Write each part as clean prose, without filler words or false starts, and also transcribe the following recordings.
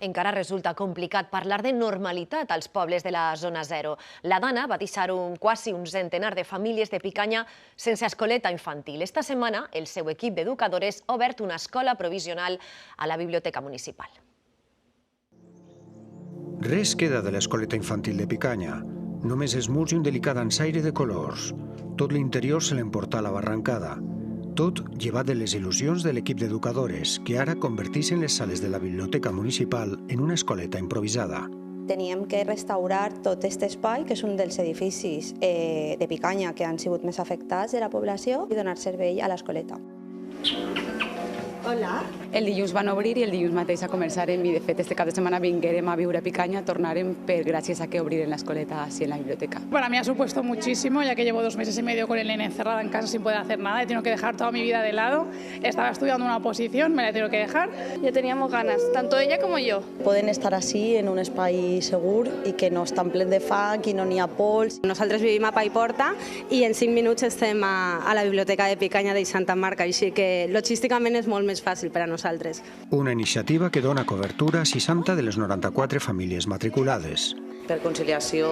Encara resulta complicat parlar de normalitat als pobles de la zona zero. La Dana va deixar quasi un centenar de famílies de Picanya sense escoleta infantil. Esta setmana, el seu equip d'educadores ha obert una escola provisional a la biblioteca municipal. Res queda de l'escoleta infantil de Picanya. Només els murs i un delicat dansaire de colors. Tot l'interior se l'emportà a la barrancada. Tot llevat de les il·lusions de l'equip d'educadores, que ara converteixen les sales de la biblioteca municipal en una escoleta improvisada. Teníem que restaurar tot aquest espai, que és un dels edificis de Picanya que han sigut més afectats de la població, i donar servei a l'escoleta. Hola. El dilluns van obrir i el dilluns mateix a començarem i de fet este cap de setmana vinguérem a viure a Picanya, tornarem gracias a que obriren la escoleta así en la biblioteca. Para mí ha supuesto muchísimo, ya que llevo 2 meses y medio con el nene encerrada en casa sin poder hacer nada. He tenido que dejar toda mi vida de lado. Estaba estudiando una oposición, me la he tenido que dejar. Ya teníamos ganas, tanto ella como yo. Poden estar així en un espai segur i que no estan plens de fang i no n'hi ha pols. Nosaltres vivim a Paiporta i en 5 minuts estem a la biblioteca de Picanya de Santa Marca, així que logísticament és molt més fàcil per a nosaltres. Una iniciativa que dona cobertura a 60 de les 94 famílies matriculades. Per conciliació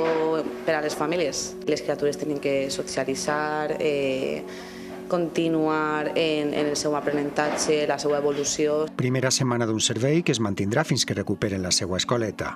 per a les famílies. Les criatures tenen que socialitzar, continuar en el seu aprenentatge, la seva evolució. Primera setmana d'un servei que es mantindrà fins que recuperen la seva escoleta.